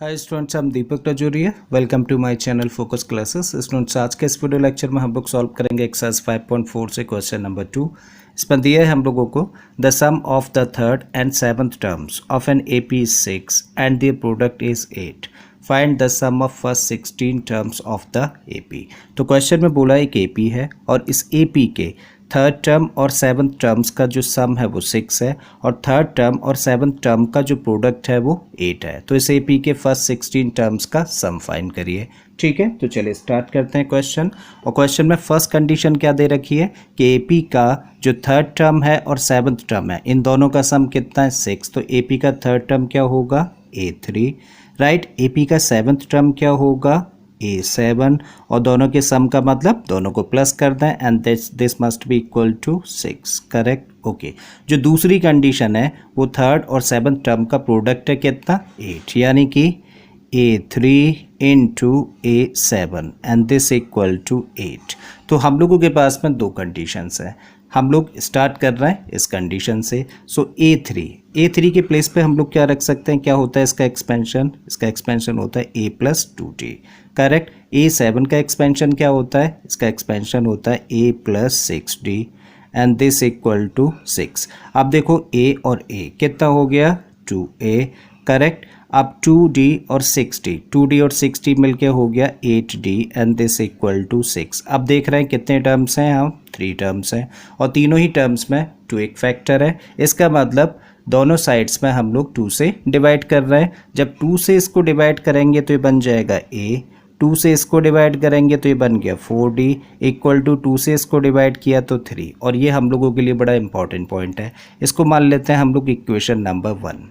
हाय students, हम Deepak Tajoria. Welcome to my channel Focus Classes. Students, आज के इस वीडियो लेक्चर में हम लोग सॉल्व करेंगे एक्सरसाइज 5.4 से क्वेश्चन नंबर 2। इसमें दिया है हम लोगों को the sum of the third and seventh terms of an AP is 6 and their product is 8। Find the sum of first 16 terms of the AP. तो क्वेश्चन में बोला एक एपी है और इस एपी के थर्ड टर्म और सेवन्थ टर्म्स का जो सम है वो 6 है और थर्ड टर्म और सेवन्थ टर्म का जो प्रोडक्ट है वो 8 है। तो इस एपी के फर्स्ट 16 टर्म्स का सम फाइंड करिए। ठीक है, तो चलिए स्टार्ट करते हैं क्वेश्चन। और क्वेश्चन में फर्स्ट कंडीशन क्या दे रखी है कि एपी का जो थर्ड टर्म है और सेवन्थ टर्म है इन दोनों का सम कितना है 6। तो एपी का थर्ड टर्म क्या होगा A3, राइट। एपी का सेवन्थ टर्म क्या होगा A7 और दोनों के सम का मतलब दोनों को प्लस कर दें and this must be equal to 6, correct. Okay, जो दूसरी कंडीशन है वो थर्ड और सेवन्थ टर्म का प्रोडक्ट है कितना 8, यानी कि A3 into A7 and this equal to 8। तो हम लोगों के पास में दो कंडीशंस हैं। हम लोग स्टार्ट कर रहे हैं इस कंडीशन से। सो A3 के प्लेस पे हम लोग क्या रख सकते हैं, क्या होता है इसका एक्सपेंशन होता है A+2D, करेक्ट। A7 का एक्सपेंशन क्या होता है, इसका एक्सपेंशन होता है A+6D and this equal to 6। अब देखो A और A कितना हो गया 2A, करेक्ट। अब 2D और 6D मिलके हो गया 8D and this equal to 6। अब देख रहे हैं कितने टर्म्स हैं, हम 3 टर्म्स हैं और तीनों ही टर्म्स में 2 एक फैक्टर है। इसका मतलब दोनों साइड्स में हम लोग 2 से डिवाइड कर रहे हैं। जब 2 से इसको डिवाइड करेंगे तो ये बन जाएगा A, 2 से इसको डिवाइड करेंगे तो ये बन गया 4D इक्वल टू 2 से इसको डिवाइड किया तो 3। और ये हम लोगों के लिए बड़ा इंपॉर्टेंट पॉइंट है, इसको मान लेते हैं हम लोग इक्वेशन नंबर 1।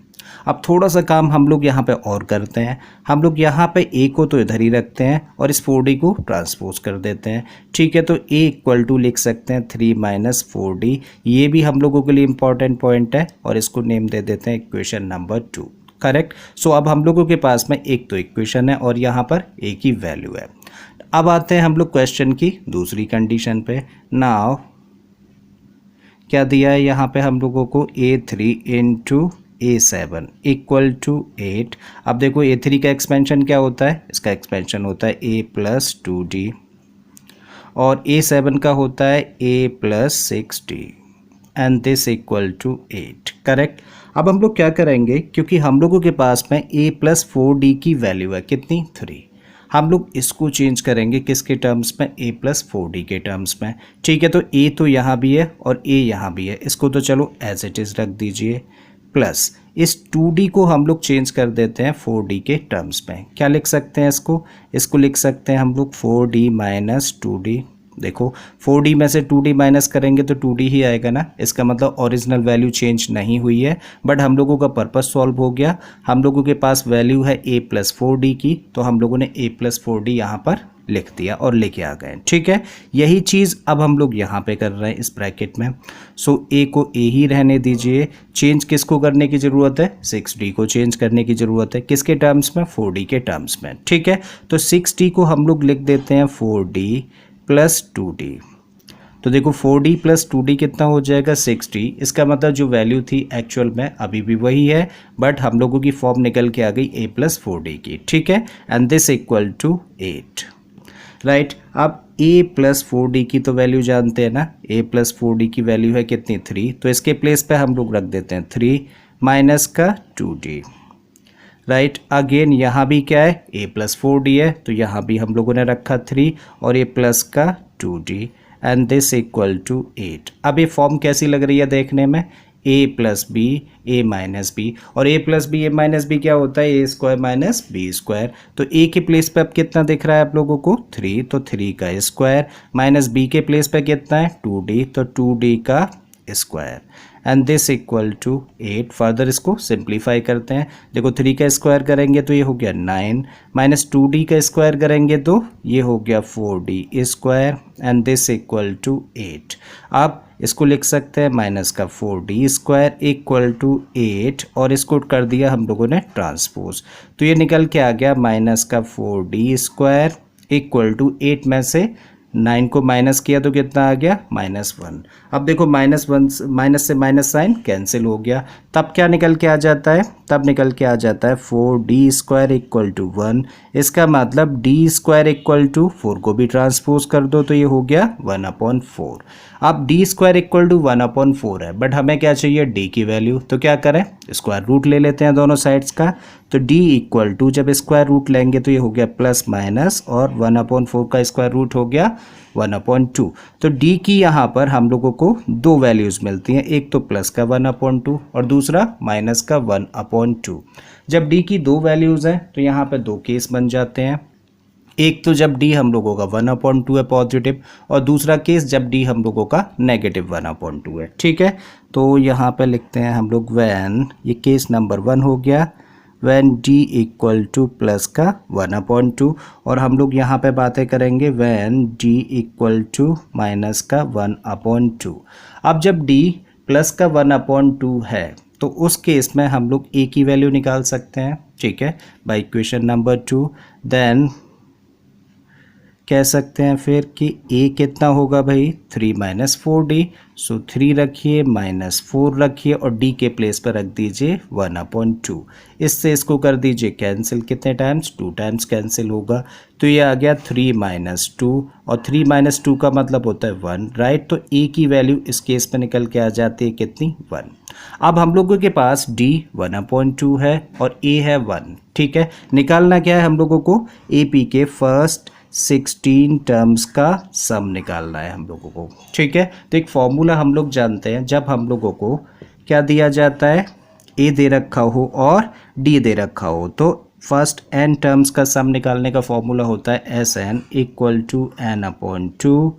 अब थोड़ा सा काम हम लोग यहाँ पे और करते हैं। हम लोग यहाँ पे A को तो इधर ही रखते हैं और इस 4D को ट्रांसपोज कर देते हैं। ठीक है, तो A इक्वल टू लिख सकते हैं 3 माइनस 4D। ये भी हम लोगों के लिए इंपॉर्टेंट पॉइंट है और इसको नेम दे देते हैं इक्वेशन नंबर 2, करेक्ट। सो अब हम लोगों के पास में एक तो इक्वेशन है और यहाँ पर A की वैल्यू है। अब आते हैं हम लोग क्वेश्चन की दूसरी कंडीशन पे। नाउ क्या दिया है यहाँ पे हम लोगों को A3 into A7 equal to 8। अब देखो A3 का एक्सपेंशन क्या होता है, इसका एक्सपेंशन होता है A+2D और A7 का होता है A+6D and this equal to 8, correct. अब हम लोग क्या करेंगे, क्योंकि हम लोगों के पास में A+4D की वैल्यू है कितनी 3, हम लोग इसको चेंज करेंगे किसके टर्म्स में A+4D के टर्म्स में। ठीक है, तो A तो यहाँ भी है और A यहाँ भी है, इसको तो चलो एज इट इज़ रख दीजिए। प्लस इस 2D को हम लोग चेंज कर देते हैं 4D के टर्म्स में। क्या लिख सकते हैं इसको लिख सकते हैं हम लोग 4D माइनस 2D। देखो 4D में से 2D माइनस करेंगे तो 2D ही आएगा ना, इसका मतलब ओरिजिनल वैल्यू चेंज नहीं हुई है, बट हम लोगों का पर्पस सॉल्व हो गया। हम लोगों के पास वैल्यू है A+4D की, तो हम लोगों ने A+4D यहाँ पर लिख दिया और लेके आ गए। ठीक है, यही चीज़ अब हम लोग यहाँ पे कर रहे हैं इस ब्रैकेट में। सो A को A ही रहने दीजिए। चेंज किसको करने की ज़रूरत है, 6D को चेंज करने की ज़रूरत है, किसके टर्म्स में 4D के टर्म्स में। ठीक है, तो 6D को हम लोग लिख देते हैं 4D प्लस 2D। तो देखो 4D प्लस 2D कितना हो जाएगा 6D। इसका मतलब जो वैल्यू थी एक्चुअल में अभी भी वही है, बट हम लोगों की फॉर्म निकल के आ गई A+4D की। ठीक है, and this equal to 8, right. अब A+4D की तो वैल्यू जानते हैं ना, A+4D की वैल्यू है कितनी 3, तो इसके प्लेस पे हम लोग रख देते हैं 3 माइनस का 2D, राइट। अगेन यहाँ भी क्या है A+4D है, तो यहाँ भी हम लोगों ने रखा 3 और ये प्लस का 2D and this equal to 8। अब ये फॉर्म कैसी लग रही है देखने में, A+B A माइनस बी, और A+B A माइनस बी क्या होता है A² माइनस B²। तो A के प्लेस पे अब कितना दिख रहा है आप लोगों को 3, तो 3 का स्क्वायर, माइनस B के प्लेस पे कितना है 2D, तो 2D का square and this equal to 8। Further इसको सिंप्लीफाई करते हैं। देखो 3 का स्क्वायर करेंगे तो ये हो गया 9, माइनस 2D का स्क्वायर करेंगे तो ये हो गया 4D square and this equal to 8। अब इसको लिख सकते हैं माइनस का 4D स्क्वायर इक्वल टू 8 और इसको कर दिया हम लोगों ने ट्रांसपोज, तो ये निकल के आ गया माइनस का 4D स्क्वायर इक्वल टू 8 में से 9 को माइनस किया तो कितना आ गया -1। अब देखो -1 माइनस से माइनस साइन कैंसिल हो गया, तब क्या निकल के आ जाता है, तब निकल के आ जाता है 4d² इक्वल टू 1। इसका मतलब d² इक्वल टू 4 को भी ट्रांसपोज कर दो तो ये हो गया 1/4। अब d² इक्वल टू 1/4 है, बट हमें क्या चाहिए d की वैल्यू, तो क्या करें स्क्वायर रूट ले लेते हैं दोनों साइड्स का। तो d इक्वल टू जब स्क्वायर रूट लेंगे तो ये हो गया प्लस माइनस, और 1/4 का स्क्वायर रूट हो गया 1/2। तो d की यहाँ पर हम लोगों को दो वैल्यूज़ मिलती हैं, एक तो प्लस का 1/2 और दूसरा माइनस का 1/2। जब d की दो वैल्यूज़ हैं तो यहाँ पर दो केस बन जाते हैं, एक तो जब d हम लोगों का 1/2 है पॉजिटिव, और दूसरा केस जब d हम लोगों का नेगेटिव 1/2 है। ठीक है, तो यहाँ पे लिखते हैं हम लोग वैन, ये केस नंबर 1 हो गया, when d equal to plus का 1/2, और हम लोग यहाँ पे बातें करेंगे when d equal to minus का 1/2। अब जब d प्लस का 1/2 है तो उस केस में हम लोग a की वैल्यू निकाल सकते हैं। ठीक है, बाय इक्वेशन नंबर 2 देन कह सकते हैं फिर कि a कितना होगा भाई 3 - 4d, सो 3 रखिए -4 रखिए और d के प्लेस पर रख दीजिए 1/2। इससे इसको कर दीजिए कैंसिल, कितने टाइम्स 2 टाइम्स कैंसिल होगा, तो ये आ गया 3 - 2, और 3 - 2 का मतलब होता है 1, राइट। तो a की वैल्यू इस केस में निकल के आ जाती है कितनी 1। अब हम लोगों के पास d 1/2 है और a है 1। ठीक है, निकालना क्या है हम लोगों को, AP के फर्स्ट 16 टर्म्स का सम निकालना है हम लोगों को। ठीक है, तो एक फॉर्मूला हम लोग जानते हैं, जब हम लोगों को क्या दिया जाता है, a दे रखा हो और d दे रखा हो, तो फर्स्ट n टर्म्स का सम निकालने का फॉर्मूला होता है Sn equal to n/2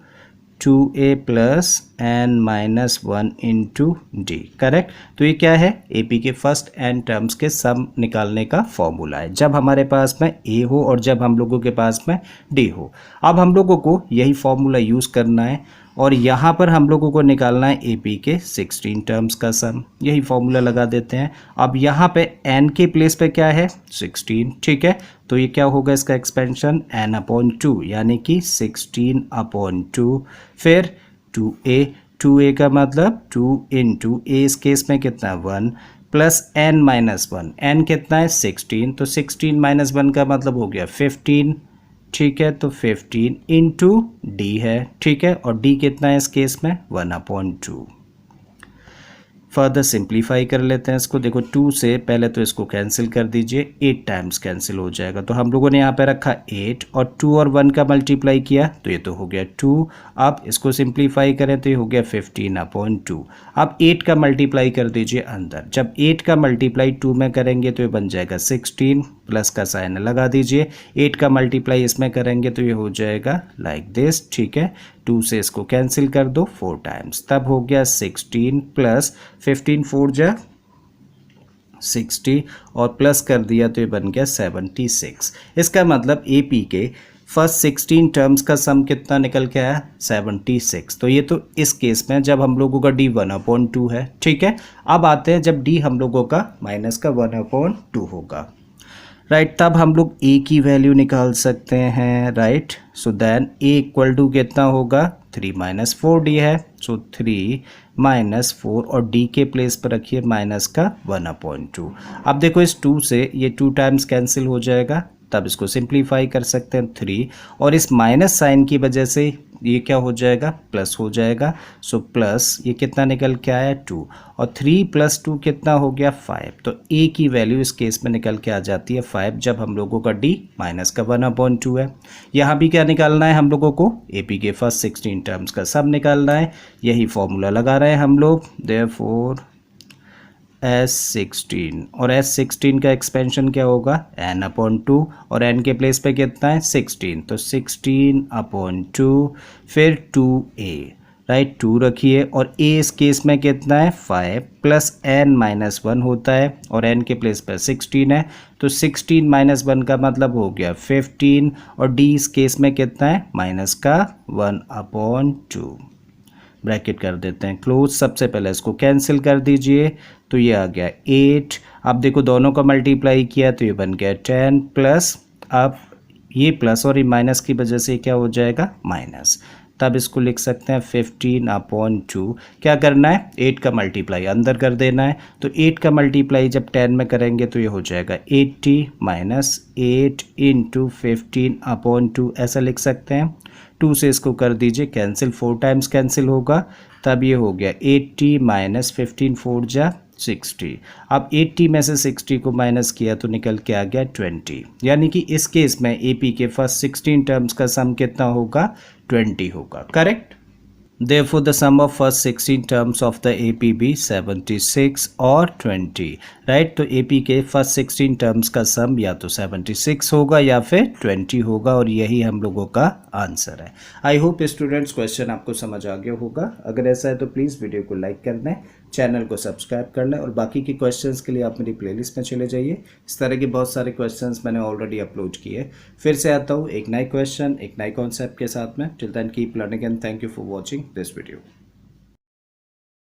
2a plus n-1 into D, correct. तो ये क्या है, AP के फर्स्ट n टर्म्स के सम निकालने का फॉर्मूला है, जब हमारे पास में a हो और जब हम लोगों के पास में d हो। अब हम लोगों को यही फॉर्मूला यूज़ करना है और यहाँ पर हम लोगों को निकालना है AP के 16 टर्म्स का सम, यही फॉर्मूला लगा देते हैं। अब यहाँ पे n के प्लेस पे क्या है 16, ठीक है, तो ये क्या होगा इसका एक्सपेंशन n/2 यानी कि 16/2, फिर 2a का मतलब 2 इंटू a, इस केस में कितना 1 प्लस n-1, n कितना है 16, तो 16 - 1 का मतलब हो गया 15। ठीक है, तो 15 इंटू डी है। ठीक है, और डी कितना है इस केस में 1/2। फर्दर सिंप्लीफाई कर लेते हैं इसको, देखो 2 से पहले तो इसको कैंसिल कर दीजिए, 8 टाइम्स कैंसिल हो जाएगा, तो हम लोगों ने यहाँ पे रखा 8 और 2 और 1 का मल्टीप्लाई किया तो ये तो हो गया 2। अब इसको सिंप्लीफाई करें तो ये हो गया 15/2। अब 8 का मल्टीप्लाई कर दीजिए अंदर, जब 8 का मल्टीप्लाई 2 में करेंगे तो ये बन जाएगा 16, प्लस का साइन लगा दीजिए, 8 का मल्टीप्लाई इसमें करेंगे तो ये हो जाएगा लाइक दिस। ठीक है, 2 से इसको कैंसिल कर दो 4 टाइम्स, तब हो गया 16 प्लस 15 4 जा 60 और प्लस कर दिया तो ये बन गया 76। इसका मतलब AP के फर्स्ट 16 टर्म्स का सम कितना निकल के आया 76। तो ये तो इस केस में जब हम लोगों का d 1/2 है। ठीक है, अब आते हैं जब d हम लोगों का माइनस का 1/2 होगा, राइट, तब हम लोग a की वैल्यू निकाल सकते हैं, right. So then a equal to कितना होगा 3 - 4d है, सो 3 - 4 और d के प्लेस पर रखिए माइनस का 1/2। अब देखो इस 2 से ये 2 टाइम्स कैंसिल हो जाएगा, तब इसको सिंप्लीफाई कर सकते हैं 3, और इस माइनस साइन की वजह से ये क्या हो जाएगा प्लस हो जाएगा, सो प्लस ये कितना निकल के आया 2, और 3 + 2 कितना हो गया 5। तो a की वैल्यू इस केस में निकल के आ जाती है 5, जब हम लोगों का d माइनस का 1/2 है। यहाँ भी क्या निकालना है हम लोगों को, AP के फर्स्ट 16 टर्म्स का सम निकालना है, यही फॉर्मूला लगा रहे हैं हम लोग, देयरफॉर S16, और S16 का एक्सपेंशन क्या होगा n/2, और n के प्लेस पे कितना है 16, तो 16/2, फिर 2a, राइट, 2 रखिए, और a इस केस में कितना है 5 प्लस n-1 होता है, और n के प्लेस पर 16 है, तो 16 - 1 का मतलब हो गया 15, और d इस केस में कितना है माइनस का 1/2, ब्रैकेट कर देते हैं क्लोज। सबसे पहले इसको कैंसिल कर दीजिए तो ये आ गया 8। अब देखो दोनों का मल्टीप्लाई किया तो ये बन गया 10 प्लस, अब ये प्लस और ये माइनस की वजह से क्या हो जाएगा माइनस। तब इसको लिख सकते हैं 15/2। क्या करना है 8 का मल्टीप्लाई अंदर कर देना है, तो 8 का मल्टीप्लाई जब 10 में करेंगे तो ये हो जाएगा 80 माइनस 8 इंटू 15/2 ऐसा लिख सकते हैं। 2 से इसको कर दीजिए कैंसिल, 4 टाइम्स कैंसिल होगा, तब ये हो गया 80 माइनस 15 4 जा 60। अब 80 में से 60 को माइनस किया तो निकल के आ गया 20, यानी कि इस केस में एपी के फर्स्ट 16 टर्म्स का सम कितना होगा 20 होगा। Correct. Therefore, the sum of first 16 terms of the AP be 76 और 20, राइट। तो AP के फर्स्ट 16 टर्म्स का सम या तो 76 होगा या फिर 20 होगा, और यही हम लोगों का आंसर है। आई होप स्टूडेंट्स क्वेश्चन आपको समझ आ गया होगा। अगर ऐसा है तो प्लीज़ वीडियो को लाइक कर दें, चैनल को सब्सक्राइब कर लें, और बाकी के क्वेश्चंस के लिए आप मेरी प्लेलिस्ट में चले जाइए। इस तरह के बहुत सारे क्वेश्चंस मैंने ऑलरेडी अपलोड किए। फिर से आता हूँ एक नए क्वेश्चन एक नए कॉन्सेप्ट के साथ में। Till then keep learning and thank you for watching this video.